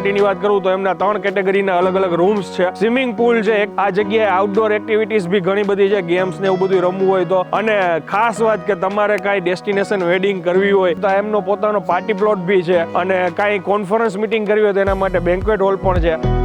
પ્રોપર્ટીની વાત કરું તો એમના 3 કેટેગરીના અલગ અલગ રૂમ્સ છે, સ્વિમિંગ પુલ છે, આ જગ્યાએ આઉટડોર એક્ટિવિટીઝ બી ઘણી બધી છે, ગેમ્સ ને એવું બધું રમવું હોય તો, અને ખાસ વાત કે તમારે કાંઈ ડેસ્ટિનેશન વેડિંગ કરવી હોય તો એમનો પોતાનો પાર્ટી પ્લોટ બી છે, અને કાંઈ કોન્ફરન્સ મીટિંગ કરવી હોય તો એના માટે બેન્ક્વેટ હોલ પણ છે.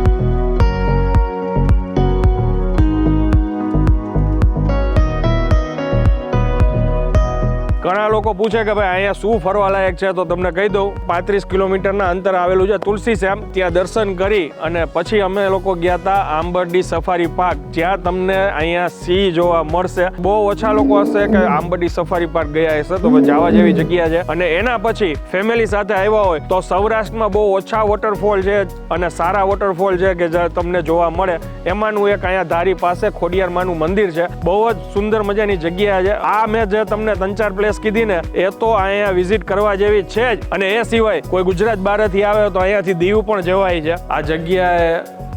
ઘણા લોકો પૂછે કે ભાઈ અહીંયા શું ફરવા લાયક છે, તો તમને કહી દઉં 35 કિલોમીટરના અંતર આવેલું છે તુલસી શ્યામ. ત્યાં દર્શન કરી અને પછી અમે લોકો ગયા હતા આંબરડી સફારી પાર્ક, જ્યાં તમને અહીંયા સિંહ જોવા મળશે. બહુ ઓછા લોકો હશે કે આંબરડી સફારી પાર્ક ગયા હશે, તો જવા જેવી જગ્યા છે. અને એના પછી ફેમિલી સાથે આવ્યા હોય તો સૌરાષ્ટ્રમાં બહુ ઓછા વોટરફોલ છે અને સારા વોટરફોલ છે કે જે તમને જોવા મળે. એમાંનું એક અહીંયા ધારી પાસે ખોડિયારમાંનું મંદિર છે, બહુ જ સુંદર મજાની જગ્યા છે. આ મેં જે તમને 3-4 પ્લેસ કીધી ને, એ તો અહીંયા વિઝિટ કરવા જેવી છે જ. અને એ સિવાય કોઈ ગુજરાત બહારથી આવે તો અહીંયાથી દીવ પણ જવાય છે. આ જગ્યાએ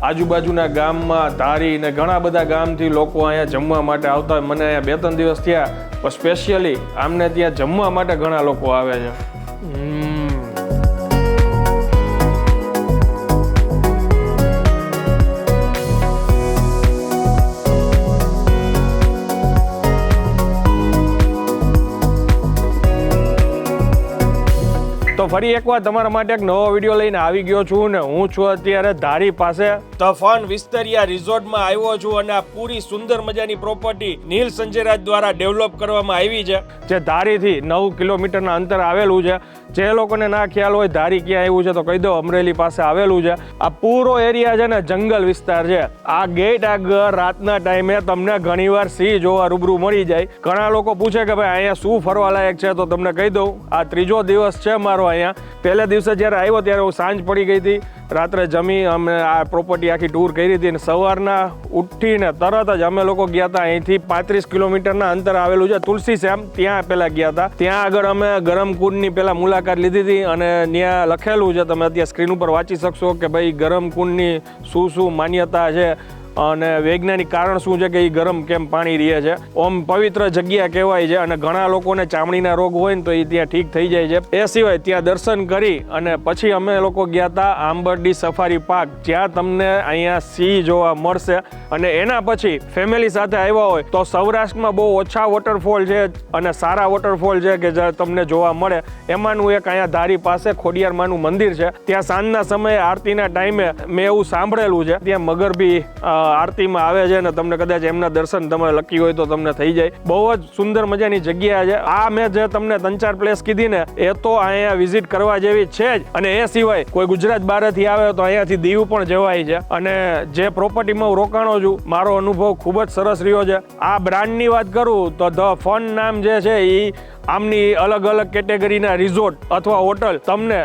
આજુબાજુના ગામમાં ધારી ને ઘણા બધા ગામથી લોકો અહીંયા જમવા માટે આવતા હોય. મને અહીંયા 2-3 દિવસ થયા, પણ સ્પેશિયલી આમને ત્યાં જમવા માટે ઘણા લોકો આવે છે. તો ફરી એકવાર તમારા માટે એક નવો વિડીયો લઈને આવી ગયો છું ને હું છું અત્યારે ધારી પાસે ધ ફન વિસ્તરિયા રિઝોર્ટમાં આવ્યો છું. અને આ પૂરી સુંદર મજાની પ્રોપર્ટી નીલ સંજયરાજ દ્વારા ડેવલપ કરવામાં આવી છે, જે ધારીથી 9 કિલોમીટરના અંતર આવેલું છે. જે લોકોને ના ખ્યાલ હોય ધારી ક્યાં આવ્યું છે તો કહી દો, અમરેલી પાસે આવેલું છે. આ પૂરો એરિયા છે ને જંગલ વિસ્તાર છે. આ ગેટ આગળ રાતના ટાઈમે તમને ઘણીવાર સિંહ જોવા રૂબરૂ મળી જાય. ઘણા લોકો પૂછે કે ભાઈ અહીંયા શું ફરવા લાયક છે, તો તમને કહી દઉં આ 3જો દિવસ છે મારો અહીંયા. પહેલા દિવસે જ્યારે આવ્યો ત્યારે હું સાંજ પડી ગઈ હતી, રાત્રે જમી અમે આ પ્રોપર્ટી આખી ટૂર કરી હતી. અને સવારના ઉઠીને તરત જ અમે લોકો ગયા હતા અહીંથી 35 કિલોમીટરના અંતર આવેલું છે તુલસી શ્યામ, ત્યાં પહેલા ગયા હતા. ત્યાં આગળ અમે ગરમ કુંડની પહેલા મુલાકાત લીધી હતી અને ત્યાં લખેલું છે, તમે અત્યારે સ્ક્રીન ઉપર વાંચી શકશો કે ભાઈ ગરમ કુંડની શું માન્યતા છે અને વૈજ્ઞાનિક કારણ શું છે કે એ ગરમ કેમ પાણી રહે છે. ઓમ પવિત્ર જગ્યા કહેવાય છે અને ઘણા લોકોને ચામડીના રોગ હોય ને તો એ ત્યાં ઠીક થઈ જાય છે. એ સિવાય ત્યાં દર્શન કરી અને પછી અમે લોકો ગયા હતા આંબરડી સફારી પાર્ક, જ્યાં તમને અહીંયા સિંહ જોવા મળશે. અને એના પછી ફેમિલી સાથે આવ્યા હોય તો સૌરાષ્ટ્રમાં બહુ ઓછા વોટરફોલ છે અને સારા વોટરફોલ છે કે જે તમને જોવા મળે. એમાંનું એક અહીંયા ધારી પાસે ખોડિયારમાંનું મંદિર છે. ત્યાં સાંજના સમયે આરતીના ટાઈમે મેં એવું સાંભળેલું છે ત્યાં મગર બી આરતીમાં આવે છે ને તમને કદાચ એમના દર્શન તમે લકી હોય તો તમને થઈ જાય. બહુ જ સુંદર મજાની જગ્યા છે. આ મેં જે તમને 3-4 પ્લેસ કીધી ને, એ તો અહીંયા વિઝિટ કરવા જેવી છે જ. અને એ સિવાય કોઈ ગુજરાત બહારથી આવે તો અહીંયાથી દીવ પણ જવાય છે. અને જે પ્રોપર્ટીમાં હું રોકાણો છું, મારો અનુભવ ખૂબ જ સરસ રહ્યો છે. આ બ્રાન્ડની વાત કરું તો ધ ફન નામ જે છે એ આમની અલગ અલગ કેટેગરીના રિઝોર્ટ અથવા હોટલ તમને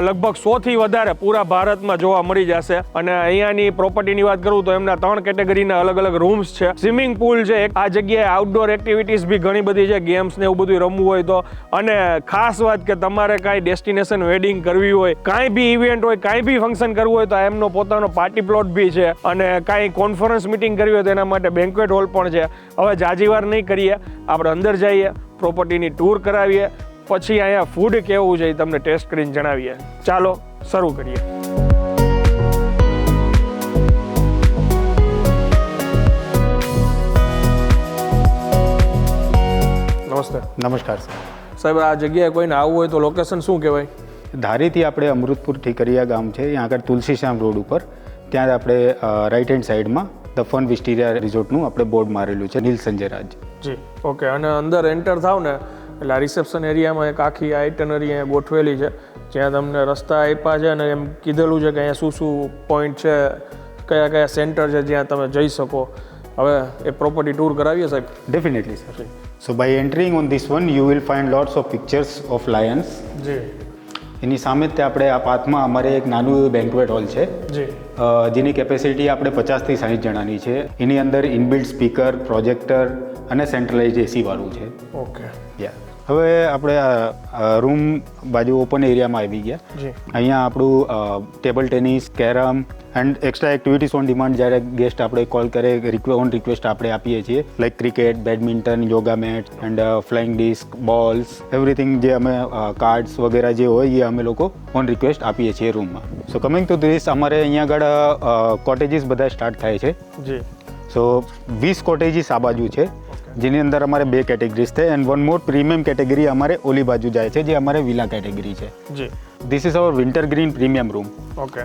લગભગ 100થી વધારે પૂરા ભારતમાં જોવા મળી જશે. અને અહીંયાની પ્રોપર્ટીની વાત કરું તો એમના 3 કેટેગરીના અલગ અલગ રૂમ્સ છે, સ્વિમિંગ પુલ છે, આ જગ્યાએ આઉટડોર એક્ટિવિટીઝ બી ઘણી બધી છે, ગેમ્સ ને એવું બધું રમવું હોય તો. અને ખાસ વાત કે તમારે કાંઈ ડેસ્ટિનેશન વેડિંગ કરવી હોય, કાંઈ બી ઇવેન્ટ હોય, કાંઈ બી ફંક્શન કરવું હોય તો એમનો પોતાનો પાર્ટી પ્લોટ બી છે. અને કાંઈ કોન્ફરન્સ મીટિંગ કરવી હોય તો એના માટે બેન્ક્વેટ હોલ પણ છે. હવે જાજીવાર નહીં કરીએ, આપણે અંદર જઈએ, પ્રોપર્ટીની ટૂર કરાવીએ, પછી અહીંયા ફૂડ કેવું છે એ તમને ટેસ્ટ કરીને જણાવીએ. ચાલો શરૂ કરીએ. નમસ્કાર સાહેબ, આ જગ્યાએ કોઈને આવવું હોય તો લોકેશન શું કહેવાય? ધારીથી આપણે અમૃતપુર ઠીકરિયા ગામ છે, ત્યાં આગળ તુલસી શ્યામ રોડ ઉપર, ત્યાં આપણે રાઈટ હેન્ડ સાઈડમાં ધ ફન વિસ્તરિયા રિઝોર્ટનું આપણે બોર્ડ મારેલું છે, નીલ સંજયરાજ. જી, ઓકે. અને અંદર એન્ટર થાવ ને એટલે આ રિસેપ્શન એરિયામાં એક આખી આઇટનરી અહીંયા ગોઠવેલી છે, જ્યાં તમને રસ્તા આપ્યા છે અને એમ કીધેલું છે કે અહીંયા શું પોઈન્ટ છે, કયા કયા સેન્ટર છે જ્યાં તમે જઈ શકો. હવે એ પ્રોપર્ટી ટૂર કરાવીએ સાહેબ? Definitely sir. So by entering on this one you will find lots of pictures of lions. જી. એની સામે જ આપણે આ પાથમાં અમારે એક નાનું બેન્ક્વેટ હોલ છે, જી, જેની કેપેસિટી આપણે 50થી 60 જણાની છે. એની અંદર ઇનબિલ્ટ સ્પીકર, પ્રોજેક્ટર અને સેન્ટ્રલાઇઝ એસી વાળું છે. ઓકે. યા. હવે આપણે રૂમ બાજુ ઓપન એરિયામાં આવી ગયા. જી. અહીંયા આપણું table tennis, carrom and extra activities on demand જ્યારે ગેસ્ટ આપણે કોલ કરે ઓન રિક્વેસ્ટ આપણે આપીએ છીએ, like cricket, badminton, yoga mat and flying disc, balls, everything જે અમે કાર્ડ્સ વગેરે જે હોય એ અમે લોકો ઓન રિક્વેસ્ટ આપીએ છીએ રૂમમાં. સો કમિંગ ટુ ધીસ, અમારે અહીંયા આગળ કોટેજીસ બધા સ્ટાર્ટ થાય છે. જી. સો 20 કોટેજીસ આ બાજુ છે, જેની અંદર અમારે 2 કેટેગરીઝ છે and one more premium category અમારે ઓલી બાજુ જાય છે, જે અમારે વિલા કેટેગરી છે. જી. This is our winter green premium room. Okay.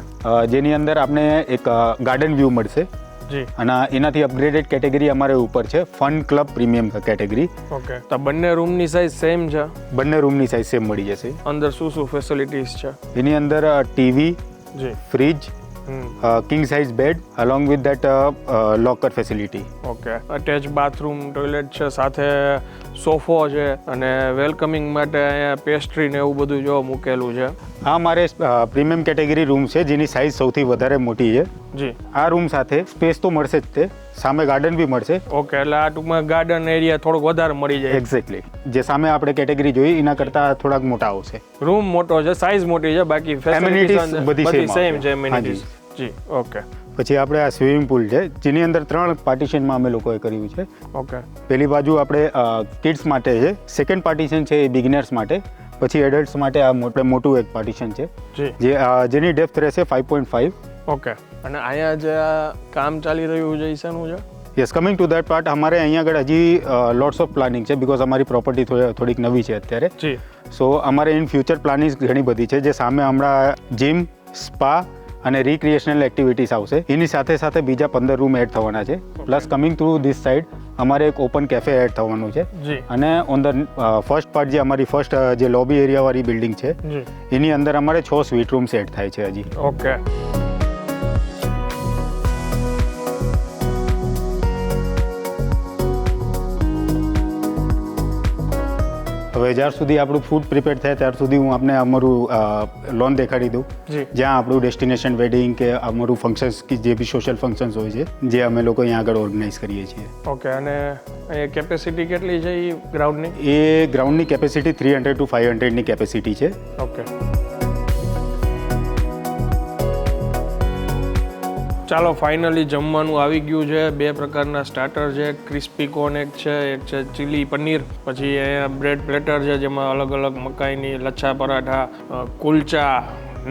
જેની અંદર આપણે એક ગાર્ડન વ્યૂ મળશે. જી. અને એનાથી અપગ્રેડેડ કેટેગરી અમારે ઉપર છે fun club premium category. Okay. તો બંને રૂમની સાઇઝ સેમ છે? બંને રૂમની સાઇઝ સેમ મળી જશે. અંદર શું શું ફેસિલિટીઝ છે? એની અંદર ટીવી, જી, fridge, king size bed along with that locker facility. Okay. Attach bathroom, toilet છે, સાથે સોફો છે અને વેલકમિંગ માટે અહીંયા પેસ્ટ્રી ને એવું બધું જો મૂકેલું છે. આ મારે પ્રીમિયમ કેટેગરી રૂમ છે જેની સાઇઝ સૌથી વધારે મોટી છે. જી. આ રૂમ સાથે સ્પેસ તો મળશે જ, તે સામે ગાર્ડન બી મળશે. ઓકે. એટલે આ ટૂંકમાં ગાર્ડન એરિયા થોડોક વધારે મળી જાય. એક્ઝેક્ટલી. જે સામે આપણે કેટેગરી જોઈ એના કરતાં થોડાક મોટા આવશે. રૂમ મોટો છે, સાઇઝ મોટી છે, બાકી Amenities બધી સેમ છે. હાજી. જી. ઓકે. પછી આપણે આ સ્વિમિંગ પુલ છે જેની અંદર 3 પાર્ટીશનમાં અમે લોકોએ કર્યું છે. ઓકે. પહેલી બાજુ આપણે કિડ્સ માટે છે, સેકન્ડ પાર્ટીશન છે એ બિગિનર્સ માટે, પછી એડલ્ટ્સ માટે આ મોટું એક પાર્ટીશન છે જી. જેની ડેપ્થ રહેશે 5.5. ઓકે. અને અહીંયા જે આ કામ ચાલી રહ્યું છે એ શેનું છે? Yes, coming to that part, અમારે અહીંયા આગળ હજી લોટ્સ ઓફ પ્લાનિંગ છે બિકોઝ અમારી પ્રોપર્ટી થોડીક નવી છે અત્યારે. જી. સો અમારે ઇન ફ્યુચર પ્લાનિંગ ઘણી બધી છે, જે સામે હમણાં જીમ, સ્પા અને રિક્રિએશનલ એક્ટિવિટીઝ આવશે. એની સાથે સાથે બીજા 15 રૂમ એડ થવાના છે. Plus coming to this side અમારે એક ઓપન કેફે એડ થવાનું છે. જી. અને ઓન ધ ફર્સ્ટ પાર્ટ જે અમારી ફર્સ્ટ જે લોબી એરિયાવાળી બિલ્ડિંગ છે જી. એની અંદર અમારે 6 સ્વીટ રૂમ્સ એડ થાય છે હજી. ઓકે. હવે જ્યાર સુધી આપણું ફૂડ પ્રિપેર થાય ત્યાર સુધી હું આપને અમારું લોન દેખાડી દઉં, જી. જ્યાં આપણું ડેસ્ટિનેશન વેડિંગ કે અમારું ફંક્શન્સ કે જે બી સોશિયલ ફંક્શન્સ હોય છે જે અમે લોકો અહીંયા આગળ ઓર્ગેનાઇઝ કરીએ છીએ. ઓકે. અને અહીંયા કેપેસિટી કેટલી છે એ ગ્રાઉન્ડની? એ ગ્રાઉન્ડની કેપેસિટી 300 to 500ની કેપેસિટી છે. ઓકે. ચાલો, ફાઇનલી જમવાનું આવી ગયું છે. 2 પ્રકારના સ્ટાર્ટર છે, ક્રિસ્પી કોર્ન એક છે ચીલી પનીર, પછી અહીંયા બ્રેડ પ્લેટર છે જેમાં અલગ અલગ મકાઈની લચ્છા પરાઠા, કુલચા,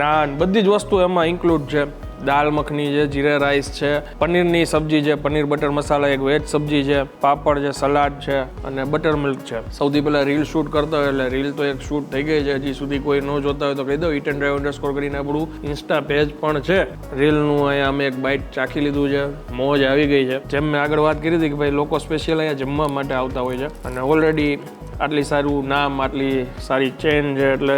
નાન, બધી જ વસ્તુ એમાં ઇન્ક્લુડ છે. દાલ મખની છે, જીરા રાઈસ છે, પનીરની સબ્જી છે, પનીર બટર મસાલા, એક વેજ સબ્જી છે, પાપડ છે, સલાડ છે અને બટર મિલ્ક છે. સૌથી પહેલાં રીલ શૂટ કરતા હોય એટલે રીલ તો એક શૂટ થઈ ગઈ છે. હજી સુધી કોઈ ન જોતા હોય તો કહી દો, ઈટ એન્ડ ડ્રાઈવ અંડરસ્કોર કરીને આપણું ઇન્સ્ટા પેજ પણ છે. રીલનું અહીંયા અમે એક બાઇટ ચાખી લીધું છે, મોજ આવી ગઈ છે. જેમ મેં આગળ વાત કરી હતી કે ભાઈ લોકો સ્પેશિયલ અહીંયા જમવા માટે આવતા હોય છે અને ઓલરેડી આટલી સારું નામ, આટલી સારી ચેન છે એટલે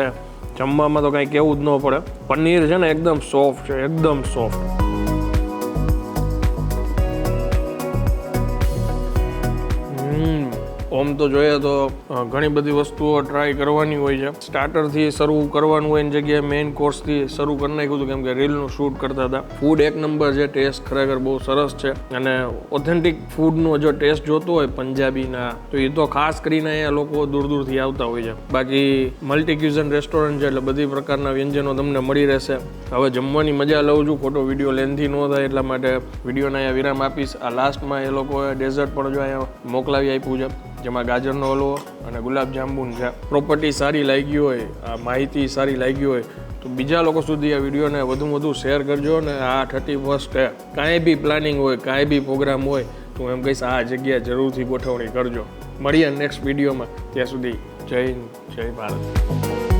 જમવામાં તો કંઈ કહેવું જ ન પડે. પનીર છે ને એકદમ સોફ્ટ છે, એકદમ સોફ્ટ. ઓમ તો જોઈએ તો ઘણી બધી વસ્તુઓ ટ્રાય કરવાની હોય છે. સ્ટાર્ટરથી શરૂ કરવાનું હોય એની જગ્યાએ મેઇન કોર્સથી શરૂ કરી નાખ્યું હતું કેમ કે રીલનું શૂટ કરતા હતા. ફૂડ એક નંબર છે, ટેસ્ટ ખરેખર બહુ સરસ છે અને ઓથેન્ટિક ફૂડનો જો ટેસ્ટ જોતો હોય પંજાબીના તો એ તો ખાસ કરીને અહીંયા લોકો દૂર દૂરથી આવતા હોય છે. બાકી મલ્ટી ક્યુઝન રેસ્ટોરન્ટ છે એટલે બધી પ્રકારના વ્યંજનો તમને મળી રહેશે. હવે જમવાની મજા લઉં છું, ખોટો વિડીયો લેન્થી ન થાય એટલા માટે વિડીયોને અહીંયા વિરામ આપીશ. આ લાસ્ટમાં એ લોકોએ ડેઝર્ટ પણ જો અહીંયા મોકલાવી આપ્યું છે જેમાં ગાજરનો હલવો અને ગુલાબજાંબુન છે. પ્રોપર્ટી સારી લાગી હોય, આ માહિતી સારી લાગી હોય તો બીજા લોકો સુધી આ વિડીયોને વધુ શેર કરજો. ને આ 31 કાંઈ બી પ્લાનિંગ હોય, કાંઈ બી પ્રોગ્રામ હોય તો હું એમ કહીશ આ જગ્યાએ જરૂરથી ગોઠવણી કરજો. મળીએ નેક્સ્ટ વિડીયોમાં. ત્યાં સુધી જય હિન્દ, જય ભારત.